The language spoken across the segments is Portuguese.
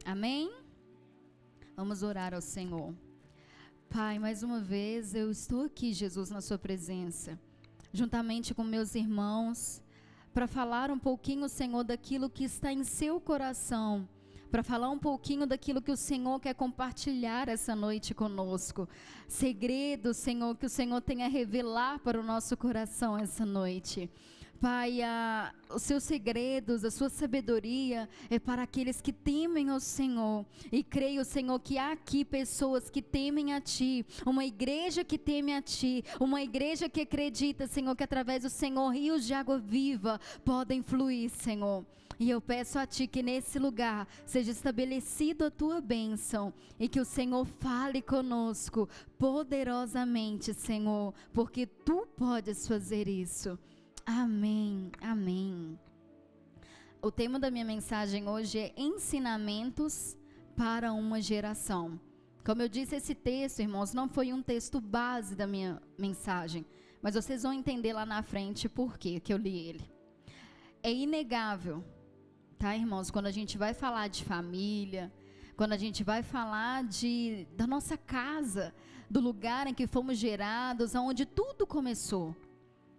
Amém? Vamos orar ao Senhor. Pai, mais uma vez eu estou aqui, Jesus, na sua presença, juntamente com meus irmãos, para falar um pouquinho, Senhor, daquilo que está em seu coração, para falar um pouquinho daquilo que o Senhor quer compartilhar essa noite conosco. Segredos, Senhor, que o Senhor tem a revelar para o nosso coração essa noite. Pai, os seus segredos, a sua sabedoria é para aqueles que temem ao Senhor. E creio, Senhor, que há aqui pessoas que temem a Ti, uma igreja que teme a Ti, uma igreja que acredita, Senhor, que através do Senhor rios de água viva podem fluir, Senhor. E eu peço a Ti que nesse lugar seja estabelecida a Tua bênção e que o Senhor fale conosco poderosamente, Senhor, porque Tu podes fazer isso. Amém, amém. O tema da minha mensagem hoje é ensinamentos para uma geração. Como eu disse, esse texto, irmãos, não foi um texto base da minha mensagem, mas vocês vão entender lá na frente por quê que eu li ele. É inegável, tá, irmãos, quando a gente vai falar de família, quando a gente vai falar da nossa casa, do lugar em que fomos gerados, onde tudo começou.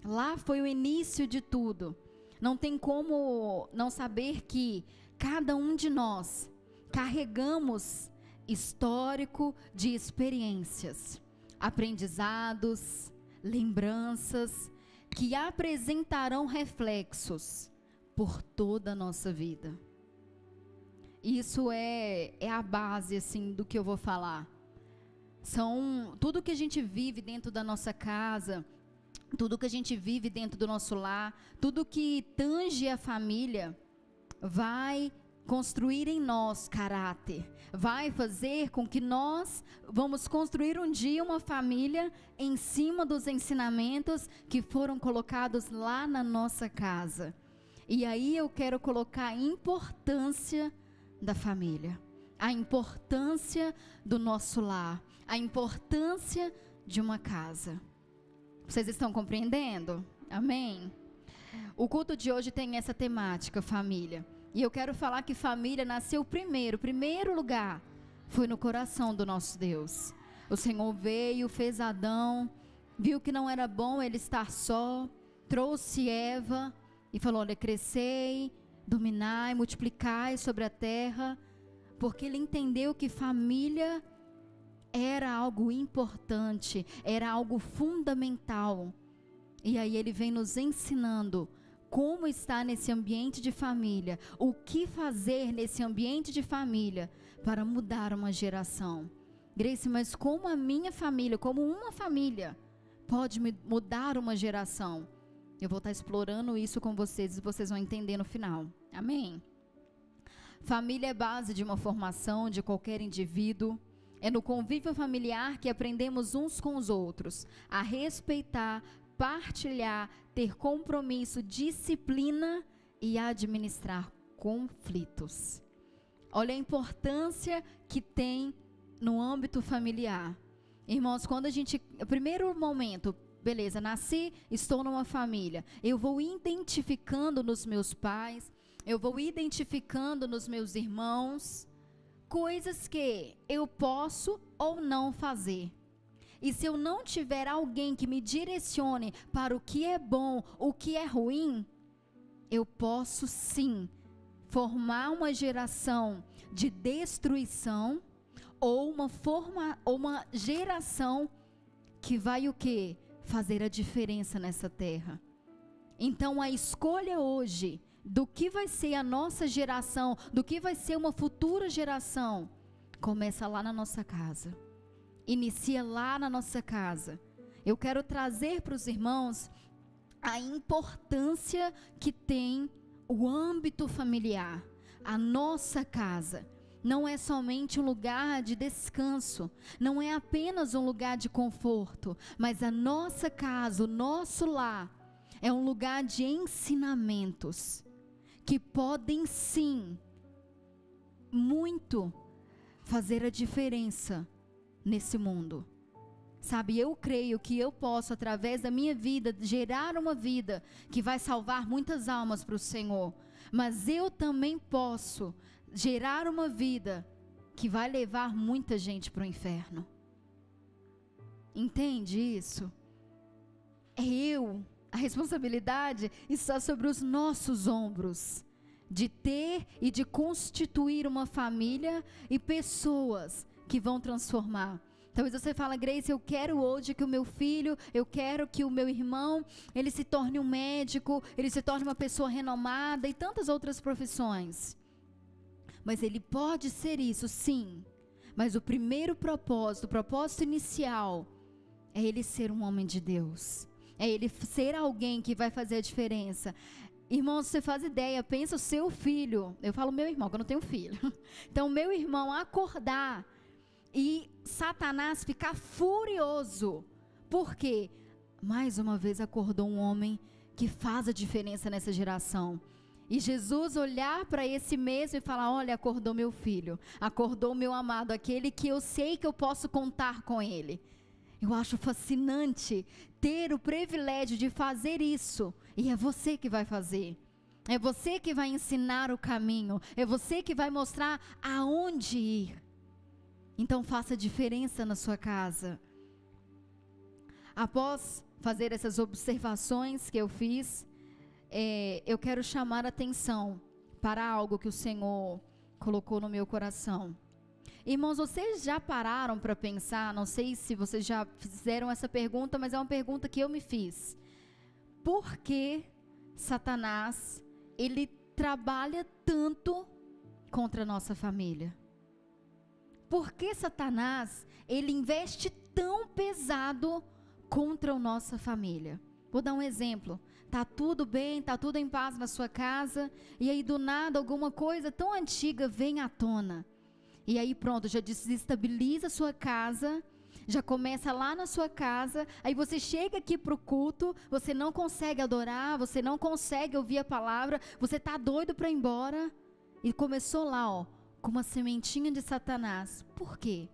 Lá foi o início de tudo. Não tem como não saber que cada um de nós carregamos histórico de experiências, aprendizados, lembranças que apresentarão reflexos por toda a nossa vida. Isso é a base assim do que eu vou falar. São tudo que a gente vive dentro da nossa casa, tudo que a gente vive dentro do nosso lar, tudo que tange a família, vai construir em nós caráter, vai fazer com que nós vamos construir um dia uma família em cima dos ensinamentos que foram colocados lá na nossa casa. E aí eu quero colocar a importância da família, a importância do nosso lar, a importância de uma casa. Vocês estão compreendendo? Amém? O culto de hoje tem essa temática, família. E eu quero falar que família nasceu primeiro lugar, foi no coração do nosso Deus. O Senhor veio, fez Adão, viu que não era bom ele estar só, trouxe Eva e falou: olha, crescei, dominai, multiplicai sobre a terra, porque ele entendeu que família era algo importante, era algo fundamental. E aí ele vem nos ensinando como estar nesse ambiente de família, o que fazer nesse ambiente de família para mudar uma geração. Grace, mas como a minha família, como uma família pode mudar uma geração? Eu vou estar explorando isso com vocês e vocês vão entender no final. Amém? Família é base de uma formação de qualquer indivíduo. É no convívio familiar que aprendemos uns com os outros a respeitar, partilhar, ter compromisso, disciplina e administrar conflitos. Olha a importância que tem no âmbito familiar. Irmãos, quando a gente, primeiro momento, beleza, nasci, estou numa família, eu vou identificando nos meus pais, eu vou identificando nos meus irmãos, coisas que eu posso ou não fazer. E se eu não tiver alguém que me direcione para o que é bom, o que é ruim, eu posso sim formar uma geração de destruição ou uma geração que vai o quê? Fazer a diferença nessa terra. Então a escolha hoje do que vai ser a nossa geração, do que vai ser uma futura geração, começa lá na nossa casa, inicia lá na nossa casa. Eu quero trazer para os irmãos a importância que tem o âmbito familiar. A nossa casa não é somente um lugar de descanso, não é apenas um lugar de conforto, mas a nossa casa, o nosso lar, é um lugar de ensinamentos que podem sim muito fazer a diferença nesse mundo. Sabe, eu creio que eu posso, através da minha vida, gerar uma vida que vai salvar muitas almas para o Senhor. Mas eu também posso gerar uma vida que vai levar muita gente para o inferno. Entende isso? A responsabilidade está sobre os nossos ombros, de ter e de constituir uma família e pessoas que vão transformar. Talvez você fale: Grace, eu quero hoje que o meu filho, eu quero que o meu irmão, ele se torne um médico, ele se torne uma pessoa renomada e tantas outras profissões. Mas ele pode ser isso, sim. Mas o primeiro propósito, o propósito inicial, é ele ser um homem de Deus. É ele ser alguém que vai fazer a diferença. Irmãos, você faz ideia, pensa o seu filho. Eu falo meu irmão, que eu não tenho filho. Então, meu irmão acordar e Satanás ficar furioso. Por quê? Mais uma vez acordou um homem que faz a diferença nessa geração. E Jesus olhar para esse mesmo e falar: olha, acordou meu filho, acordou meu amado, aquele que eu sei que eu posso contar com ele. Eu acho fascinante ter o privilégio de fazer isso. E é você que vai fazer. É você que vai ensinar o caminho. É você que vai mostrar aonde ir. Então faça diferença na sua casa. Após fazer essas observações que eu fiz, eu quero chamar a atenção para algo que o Senhor colocou no meu coração. Irmãos, vocês já pararam para pensar? Não sei se vocês já fizeram essa pergunta, mas é uma pergunta que eu me fiz. Por que Satanás, ele trabalha tanto contra a nossa família? Por que Satanás, ele investe tão pesado contra a nossa família? Vou dar um exemplo. Tá tudo bem, tá tudo em paz na sua casa, e aí do nada alguma coisa tão antiga vem à tona. E aí pronto, já desestabiliza a sua casa, já começa lá na sua casa, aí você chega aqui para o culto, você não consegue adorar, você não consegue ouvir a palavra, você está doido para ir embora, e começou lá, ó, com uma sementinha de Satanás. Por quê?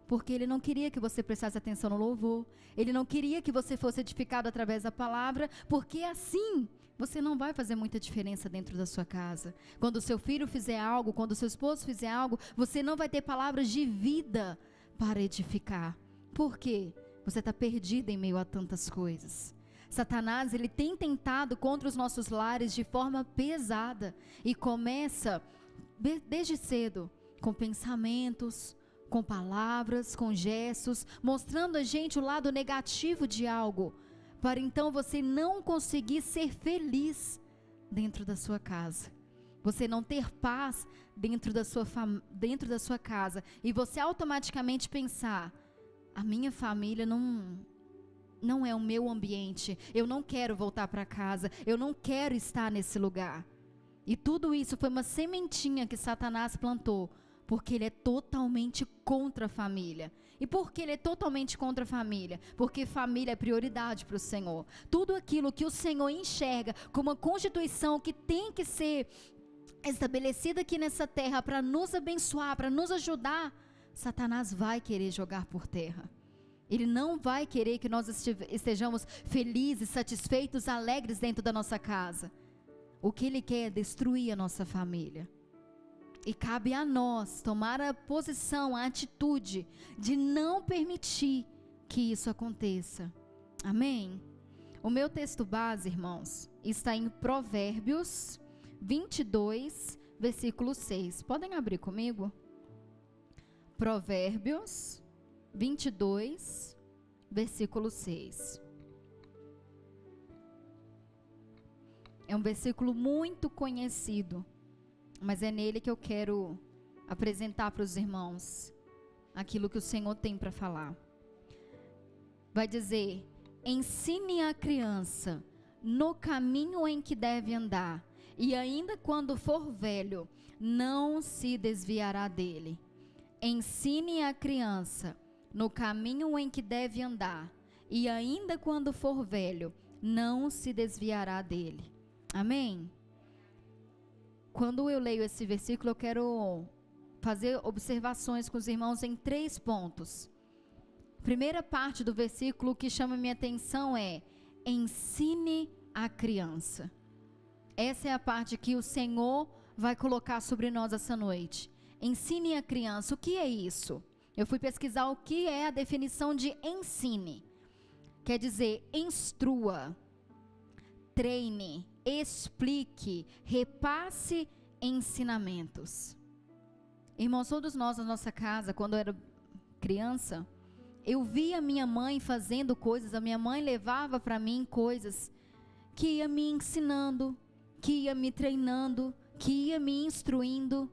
Porque ele não queria que você prestasse atenção no louvor, ele não queria que você fosse edificado através da palavra, porque assim você não vai fazer muita diferença dentro da sua casa. Quando o seu filho fizer algo, quando o seu esposo fizer algo, você não vai ter palavras de vida para edificar. Por quê? Você está perdido em meio a tantas coisas. Satanás, ele tem tentado contra os nossos lares de forma pesada, e começa desde cedo, com pensamentos, com palavras, com gestos, mostrando a gente o lado negativo de algo, para então você não conseguir ser feliz dentro da sua casa. Você não ter paz dentro da sua casa. E você automaticamente pensar: a minha família não é o meu ambiente. Eu não quero voltar para casa. Eu não quero estar nesse lugar. E tudo isso foi uma sementinha que Satanás plantou. Porque ele é totalmente contra a família. E por que ele é totalmente contra a família? Porque família é prioridade para o Senhor. Tudo aquilo que o Senhor enxerga como uma constituição que tem que ser estebelecida aqui nessa terra para nos abençoar, para nos ajudar, Satanás vai querer jogar por terra. Ele não vai querer que nós estejamos felizes, satisfeitos, alegres dentro da nossa casa. O que ele quer é destruir a nossa família. E cabe a nós tomar a posição, a atitude de não permitir que isso aconteça. Amém? O meu texto base, irmãos, está em Provérbios 22, versículo 6. Podem abrir comigo? Provérbios 22, versículo 6. É um versículo muito conhecido, mas é nele que eu quero apresentar para os irmãos aquilo que o Senhor tem para falar. Vai dizer: ensine a criança no caminho em que deve andar, e ainda quando for velho, não se desviará dele. Ensine a criança no caminho em que deve andar, e ainda quando for velho, não se desviará dele. Amém? Quando eu leio esse versículo, eu quero fazer observações com os irmãos em 3 pontos. Primeira parte do versículo que chama minha atenção é: ensine a criança. Essa é a parte que o Senhor vai colocar sobre nós essa noite. Ensine a criança. O que é isso? Eu fui pesquisar o que é a definição de ensine. Quer dizer, instrua, treine, explique, repasse ensinamentos. Irmãos, todos nós na nossa casa, quando eu era criança, eu via minha mãe fazendo coisas, a minha mãe levava para mim coisas que ia me ensinando, que ia me treinando, que ia me instruindo.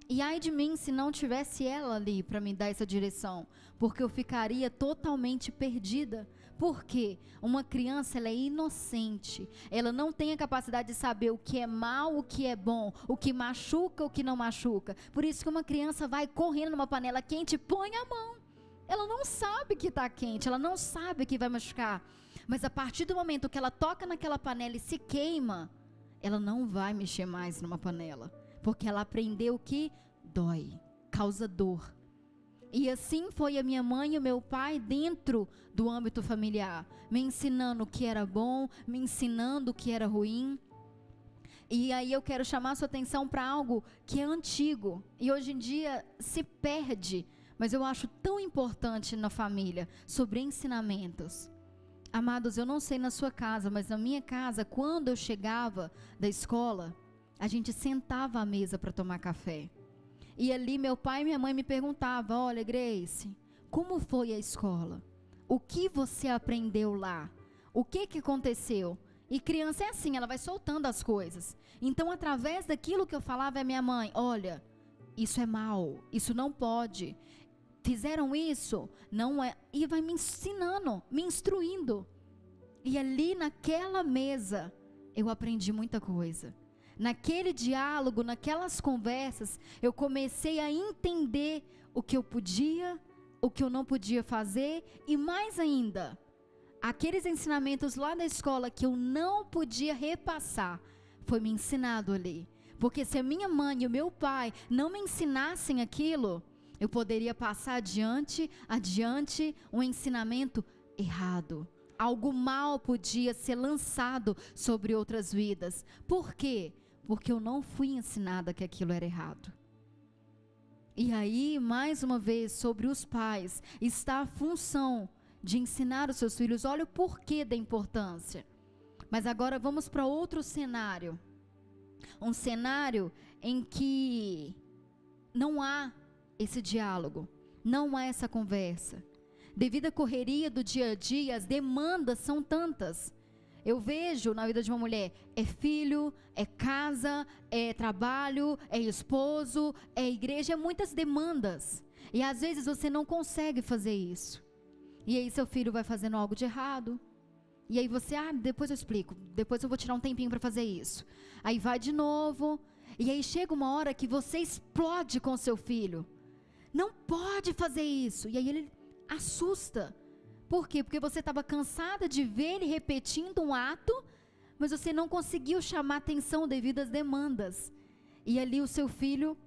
E ai de mim se não tivesse ela ali para me dar essa direção, porque eu ficaria totalmente perdida. Por quê? Uma criança, ela é inocente, ela não tem a capacidade de saber o que é mal, o que é bom, o que machuca, o que não machuca. Por isso que uma criança vai correndo numa panela quente e põe a mão. Ela não sabe que está quente, ela não sabe que vai machucar. Mas a partir do momento que ela toca naquela panela e se queima, ela não vai mexer mais numa panela, porque ela aprendeu que dói, causa dor. E assim foi a minha mãe e o meu pai dentro do âmbito familiar, me ensinando o que era bom, me ensinando o que era ruim. E aí eu quero chamar a sua atenção para algo que é antigo e hoje em dia se perde, mas eu acho tão importante na família, sobre ensinamentos. Amados, eu não sei na sua casa, mas na minha casa, quando eu chegava da escola, a gente sentava à mesa para tomar café. E ali meu pai e minha mãe me perguntavam: olha, Grace, como foi a escola? O que você aprendeu lá? O que aconteceu? E criança é assim, ela vai soltando as coisas. Então, através daquilo que eu falava, a minha mãe: olha, isso é mal, isso não pode. Fizeram isso, não é. E vai me ensinando, me instruindo. E ali naquela mesa, eu aprendi muita coisa. Naquele diálogo, naquelas conversas, eu comecei a entender o que eu podia, o que eu não podia fazer. E mais ainda, aqueles ensinamentos lá da escola que eu não podia repassar, foi me ensinado ali. Porque se a minha mãe e o meu pai não me ensinassem aquilo, eu poderia passar adiante um ensinamento errado. Algo mal podia ser lançado sobre outras vidas. Por quê? Porque eu não fui ensinada que aquilo era errado. E aí, mais uma vez, sobre os pais, está a função de ensinar os seus filhos. Olha o porquê da importância. Mas agora vamos para outro cenário. Um cenário em que não há esse diálogo, não há essa conversa. Devido à correria do dia a dia, as demandas são tantas. Eu vejo na vida de uma mulher, é filho, é casa, é trabalho, é esposo, é igreja, é muitas demandas. E às vezes você não consegue fazer isso. E aí seu filho vai fazendo algo de errado. E aí você, depois eu explico, depois eu vou tirar um tempinho para fazer isso. Aí vai de novo, e aí chega uma hora que você explode com seu filho. Não pode fazer isso. E aí ele assusta. Por quê? Porque você estava cansada de ver ele repetindo um ato, mas você não conseguiu chamar atenção devido às demandas. E ali o seu filho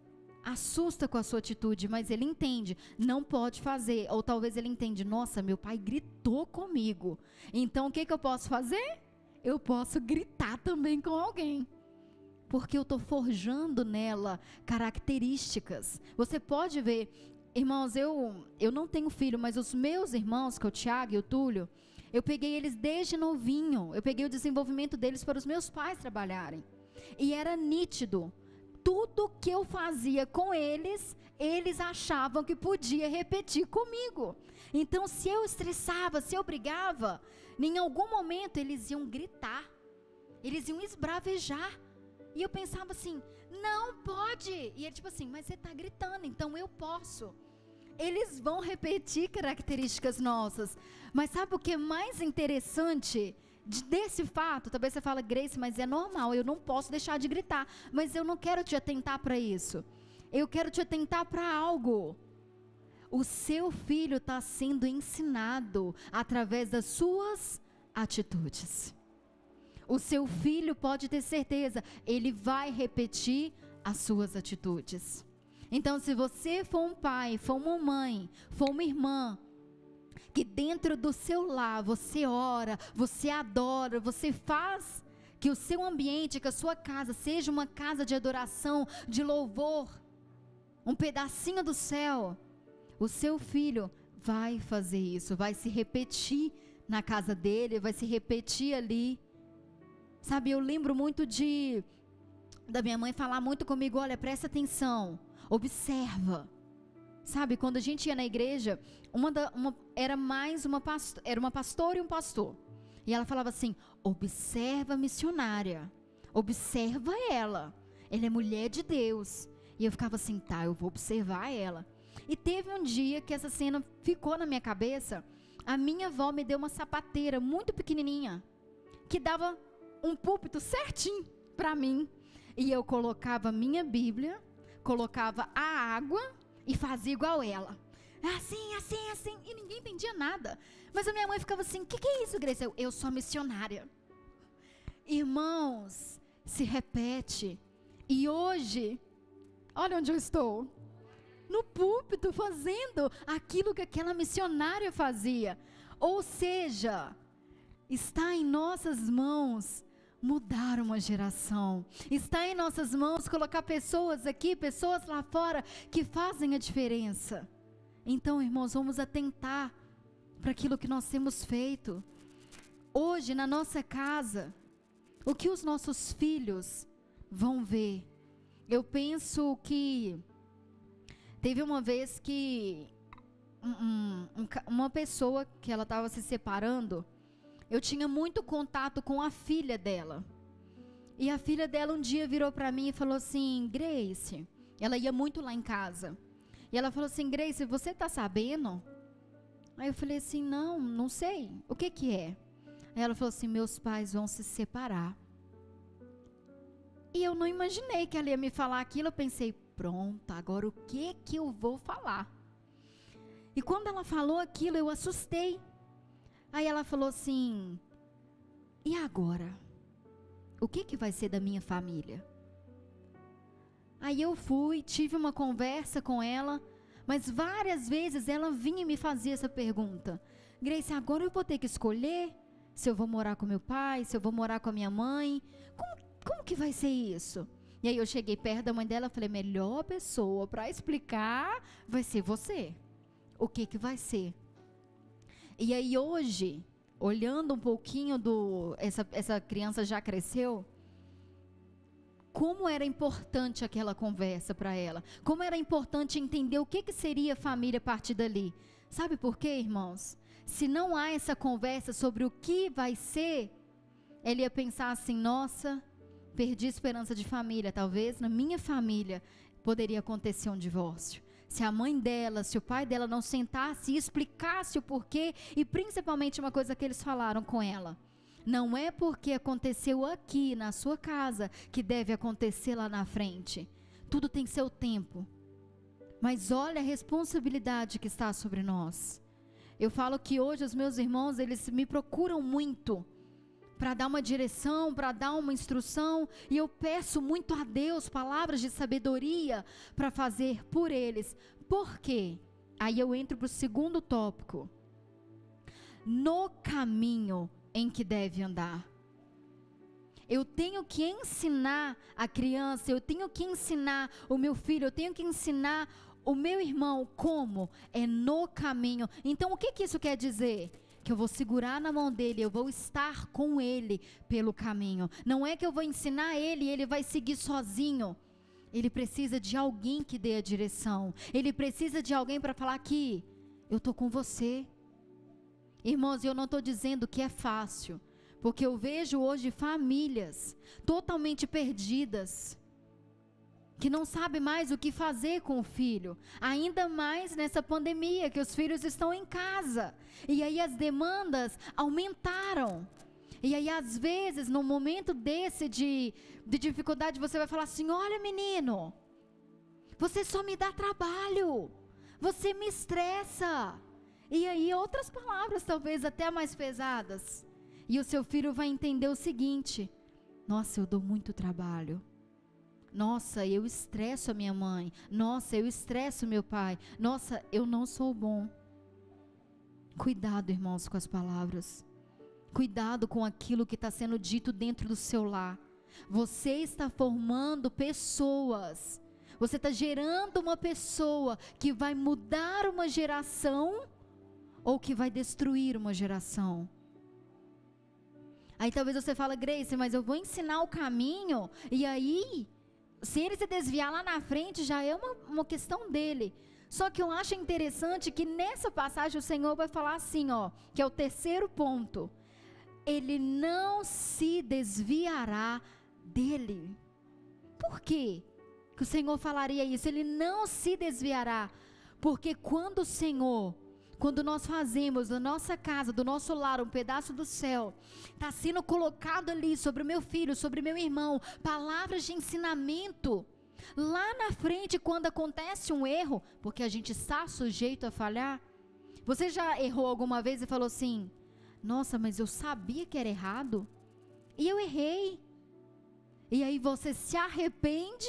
assusta com a sua atitude, mas ele entende, não pode fazer. Ou talvez ele entende, nossa, meu pai gritou comigo. Então o que eu posso fazer? Eu posso gritar também com alguém. Porque eu estou forjando nela características. Você pode ver, irmãos, eu não tenho filho, mas os meus irmãos, que é o Tiago e o Túlio, eu peguei eles desde novinho. Eu peguei o desenvolvimento deles para os meus pais trabalharem. E era nítido. Tudo que eu fazia com eles, eles achavam que podia repetir comigo. Então, se eu estressava, se eu brigava, em algum momento eles iam gritar. Eles iam esbravejar. E eu pensava assim, não pode. E ele tipo assim, mas você está gritando, então eu posso. Eles vão repetir características nossas. Mas sabe o que é mais interessante desse fato? Talvez você fale, Grace, mas é normal, eu não posso deixar de gritar. Mas eu não quero te atentar para isso. Eu quero te atentar para algo. O seu filho está sendo ensinado através das suas atitudes. O seu filho pode ter certeza, ele vai repetir as suas atitudes. Então, se você for um pai, for uma mãe, for uma irmã, que dentro do seu lar você ora, você adora, você faz que o seu ambiente, que a sua casa seja uma casa de adoração, de louvor, um pedacinho do céu, o seu filho vai fazer isso, vai se repetir na casa dele, vai se repetir ali. Sabe, eu lembro muito da minha mãe falar muito comigo: olha, presta atenção, observa. Sabe, quando a gente ia na igreja, era uma pastora e um pastor. E ela falava assim: observa a missionária, observa ela é mulher de Deus. E eu ficava assim: tá, eu vou observar ela. E teve um dia que essa cena ficou na minha cabeça. A minha avó me deu uma sapateira muito pequenininha, que dava um púlpito certinho para mim. E eu colocava minha Bíblia, colocava a água e fazia igual ela. Assim, assim, assim. E ninguém entendia nada. Mas a minha mãe ficava assim: o que é isso, Grace? Eu sou missionária. Irmãos, se repete. E hoje, olha onde eu estou. No púlpito, fazendo aquilo que aquela missionária fazia. Ou seja, está em nossas mãos mudar uma geração. Está em nossas mãos colocar pessoas aqui, pessoas lá fora, que fazem a diferença. Então, irmãos, vamos atentar para aquilo que nós temos feito. Hoje, na nossa casa, o que os nossos filhos vão ver? Eu penso que teve uma vez que uma pessoa que ela estava se separando, eu tinha muito contato com a filha dela. E a filha dela um dia virou para mim e falou assim: Grace, ela ia muito lá em casa. E ela falou assim: Grace, você tá sabendo? Aí eu falei assim: não sei. O que que é? Aí ela falou assim: meus pais vão se separar. E eu não imaginei que ela ia me falar aquilo. Eu pensei: pronto, agora o que que eu vou falar? E quando ela falou aquilo, eu assustei. Aí ela falou assim: e agora? O que que vai ser da minha família? Aí eu fui, tive uma conversa com ela, mas várias vezes ela vinha e me fazia essa pergunta: Grace, agora eu vou ter que escolher se eu vou morar com meu pai, se eu vou morar com a minha mãe. Como que vai ser isso? E aí eu cheguei perto da mãe dela e falei: melhor pessoa para explicar vai ser você. O que que vai ser? E aí hoje, olhando um pouquinho essa criança já cresceu, como era importante aquela conversa para ela, como era importante entender o que que seria família a partir dali. Sabe por quê, irmãos? Se não há essa conversa sobre o que vai ser, ela ia pensar assim: nossa, perdi a esperança de família, talvez na minha família poderia acontecer um divórcio. Se a mãe dela, se o pai dela não sentasse e explicasse o porquê, e principalmente uma coisa que eles falaram com ela: não é porque aconteceu aqui na sua casa que deve acontecer lá na frente. Tudo tem seu tempo. Mas olha a responsabilidade que está sobre nós. Eu falo que hoje os meus irmãos, eles me procuram muito para dar uma direção, para dar uma instrução, e eu peço muito a Deus palavras de sabedoria para fazer por eles. Por quê? Aí eu entro para o segundo tópico: no caminho em que deve andar. Eu tenho que ensinar a criança, eu tenho que ensinar o meu filho, eu tenho que ensinar o meu irmão como? É no caminho. Então o que que isso quer dizer? Que eu vou segurar na mão dele, eu vou estar com ele pelo caminho. Não é que eu vou ensinar ele e ele vai seguir sozinho. Ele precisa de alguém que dê a direção. Ele precisa de alguém para falar que eu estou com você. Irmãos, eu não estou dizendo que é fácil, porque eu vejo hoje famílias totalmente perdidas, que não sabem mais o que fazer com o filho, ainda mais nessa pandemia, que os filhos estão em casa, e aí as demandas aumentaram, e aí às vezes, num momento desse de dificuldade, você vai falar assim: olha menino, você só me dá trabalho, você me estressa, e aí outras palavras talvez até mais pesadas, e o seu filho vai entender o seguinte: nossa, eu dou muito trabalho. Nossa, eu estresso a minha mãe. Nossa, eu estresso meu pai. Nossa, eu não sou bom. Cuidado, irmãos, com as palavras. Cuidado com aquilo que está sendo dito dentro do seu lar. Você está formando pessoas. Você está gerando uma pessoa que vai mudar uma geração ou que vai destruir uma geração. Aí talvez você fale, Grace, mas eu vou ensinar o caminho, e aí, se ele se desviar lá na frente, já é uma questão dele. Só que eu acho interessante que nessa passagem o Senhor vai falar assim, ó, que é o terceiro ponto. Ele não se desviará dele. Por quê que o Senhor falaria isso? Ele não se desviará. Porque quando nós fazemos da nossa casa, do nosso lar, um pedaço do céu, está sendo colocado ali sobre o meu filho, sobre o meu irmão, palavras de ensinamento. Lá na frente, quando acontece um erro, porque a gente está sujeito a falhar. Você já errou alguma vez e falou assim, nossa, mas eu sabia que era errado, e eu errei. E aí você se arrepende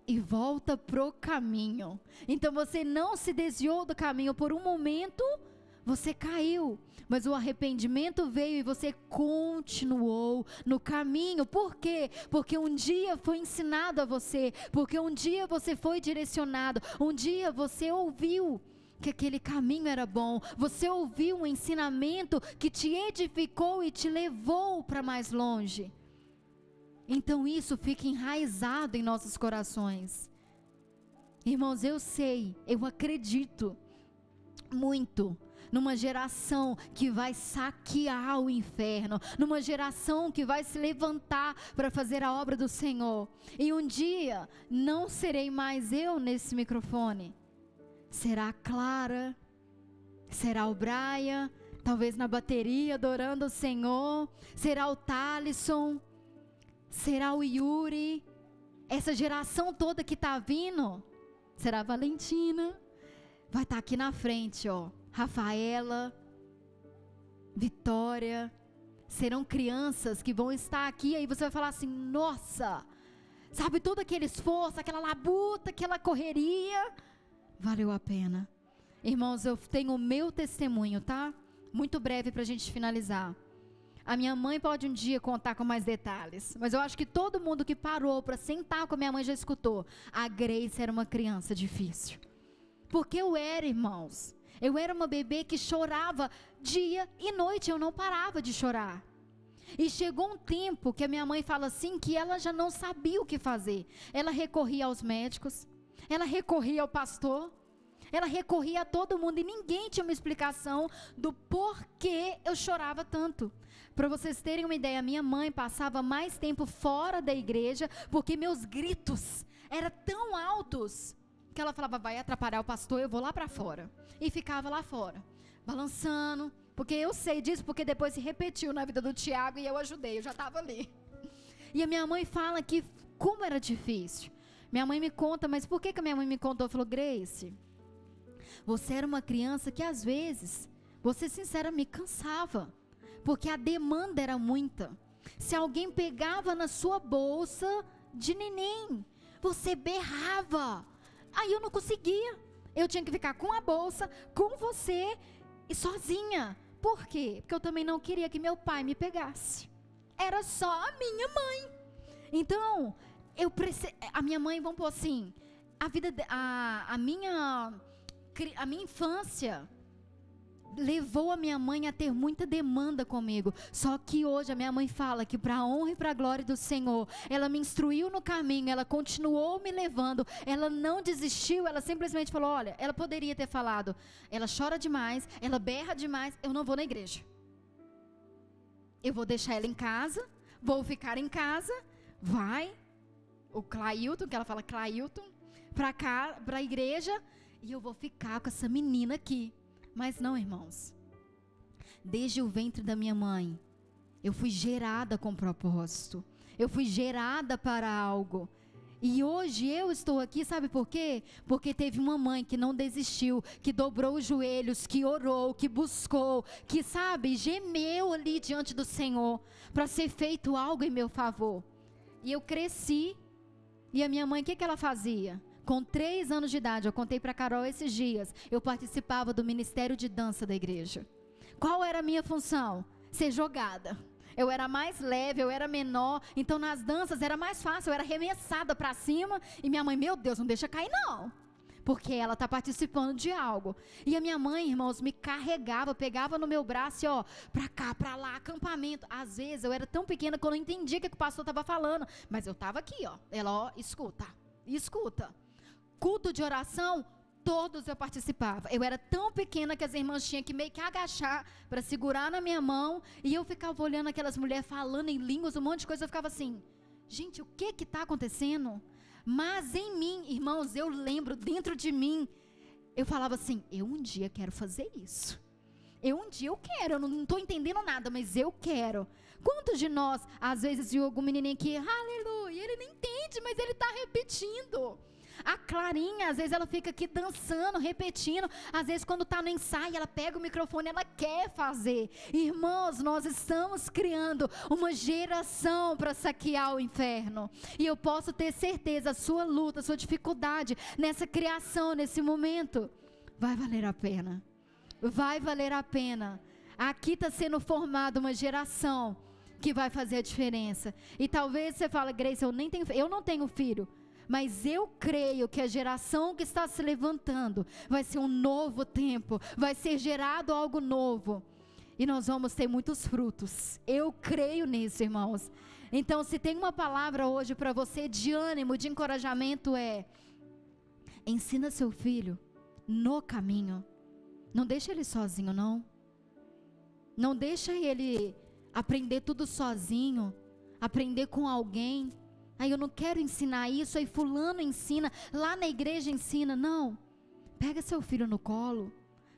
e volta pro caminho. Então você não se desviou do caminho por um momento, você caiu, mas o arrependimento veio e você continuou no caminho. Por quê? Porque um dia foi ensinado a você, porque um dia você foi direcionado, um dia você ouviu que aquele caminho era bom, você ouviu um ensinamento que te edificou e te levou para mais longe. Então isso fica enraizado em nossos corações. Irmãos, eu sei, eu acredito muito numa geração que vai saquear o inferno, numa geração que vai se levantar para fazer a obra do Senhor. E um dia não serei mais eu nesse microfone. Será a Clara, será o Brian, talvez na bateria adorando o Senhor, será o Thalisson, será o Yuri, essa geração toda que está vindo, será a Valentina, vai estar aqui na frente, ó, Rafaela, Vitória, serão crianças que vão estar aqui, aí você vai falar assim, nossa, sabe todo aquele esforço, aquela labuta, aquela correria, valeu a pena. Irmãos, eu tenho o meu testemunho, tá? Muito breve para a gente finalizar. A minha mãe pode um dia contar com mais detalhes, mas eu acho que todo mundo que parou para sentar com a minha mãe já escutou. A Grace era uma criança difícil. Porque eu era, irmãos, eu era uma bebê que chorava dia e noite, eu não parava de chorar. E chegou um tempo que a minha mãe fala assim, que ela já não sabia o que fazer. Ela recorria aos médicos, ela recorria ao pastor, ela recorria a todo mundo e ninguém tinha uma explicação do porquê eu chorava tanto. Para vocês terem uma ideia, minha mãe passava mais tempo fora da igreja porque meus gritos eram tão altos que ela falava, vai atrapalhar o pastor, eu vou lá para fora. E ficava lá fora, balançando, porque eu sei disso, porque depois se repetiu na vida do Tiago e eu ajudei, eu já estava ali. E a minha mãe fala que como era difícil. Minha mãe me conta, mas por que a minha mãe me contou? Falou, Grace, você era uma criança que às vezes, você sincera, me cansava, porque a demanda era muita. Se alguém pegava na sua bolsa de neném, você berrava, aí eu não conseguia, eu tinha que ficar com a bolsa, com você e sozinha. Por quê? Porque eu também não queria que meu pai me pegasse, era só a minha mãe. Então, a minha mãe, vamos pôr assim, a minha infância levou a minha mãe a ter muita demanda comigo. Só que hoje a minha mãe fala que para a honra e para a glória do Senhor, ela me instruiu no caminho, ela continuou me levando, ela não desistiu, ela simplesmente falou, olha, ela poderia ter falado, ela chora demais, ela berra demais, eu não vou na igreja. Eu vou deixar ela em casa, vou ficar em casa, vai, o Clailton, que ela fala Clailton, para a igreja, e eu vou ficar com essa menina aqui. Mas não, irmãos, desde o ventre da minha mãe, eu fui gerada com propósito, eu fui gerada para algo, e hoje eu estou aqui, sabe por quê? Porque teve uma mãe que não desistiu, que dobrou os joelhos, que orou, que buscou, que sabe, gemeu ali diante do Senhor, para ser feito algo em meu favor. E eu cresci, e a minha mãe, o que ela fazia? Com 3 anos de idade, eu contei para a Carol esses dias, eu participava do ministério de dança da igreja. Qual era a minha função? ser jogada. Eu era mais leve, eu era menor, então nas danças era mais fácil, eu era arremessada para cima, e minha mãe, meu Deus, não deixa cair não, porque ela está participando de algo. E a minha mãe, irmãos, me carregava, pegava no meu braço e ó, para cá, para lá, acampamento. Às vezes eu era tão pequena que eu não entendia o que o pastor estava falando, mas eu estava aqui, ó, ela ó, escuta, escuta. Culto de oração, todos eu participava. Eu era tão pequena que as irmãs tinham que meio que agachar para segurar na minha mão, e eu ficava olhando aquelas mulheres falando em línguas, um monte de coisa, eu ficava assim, gente, o que está acontecendo? Mas em mim, irmãos, eu lembro, dentro de mim, eu falava assim, eu um dia quero fazer isso. Um dia eu quero, eu não estou entendendo nada, mas eu quero. Quantos de nós, às vezes, viu algum menininho aqui, aleluia, ele não entende, mas ele está repetindo. A Clarinha, às vezes ela fica aqui dançando, repetindo. Às vezes quando está no ensaio, ela pega o microfone, ela quer fazer. Irmãos, nós estamos criando uma geração para saquear o inferno. E eu posso ter certeza, a sua luta, a sua dificuldade nessa criação, nesse momento, vai valer a pena. Vai valer a pena. Aqui está sendo formada uma geração que vai fazer a diferença. E talvez você fale, Grace, eu não tenho filho. Mas eu creio que a geração que está se levantando vai ser um novo tempo, vai ser gerado algo novo. E nós vamos ter muitos frutos. Eu creio nisso, irmãos. Então, se tem uma palavra hoje para você de ânimo, de encorajamento, ensina seu filho no caminho. Não deixa ele sozinho, não. Não deixa ele aprender tudo sozinho, aprender com alguém. Aí eu não quero ensinar isso, aí fulano ensina, lá na igreja ensina. Não, pega seu filho no colo,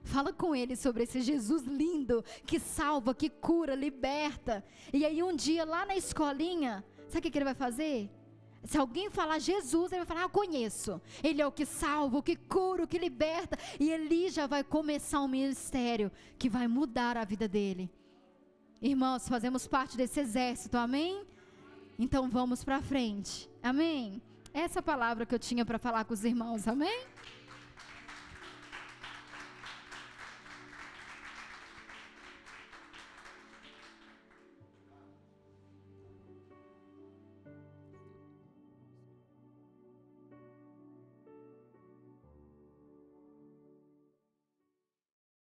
fala com ele sobre esse Jesus lindo, que salva, que cura, liberta. E aí um dia lá na escolinha, sabe o que ele vai fazer? Se alguém falar Jesus, ele vai falar, conheço. Ele é o que salva, o que cura, o que liberta. E ele já vai começar um ministério que vai mudar a vida dele. Irmãos, fazemos parte desse exército, amém? Então vamos para frente, amém? Essa palavra que eu tinha para falar com os irmãos, amém?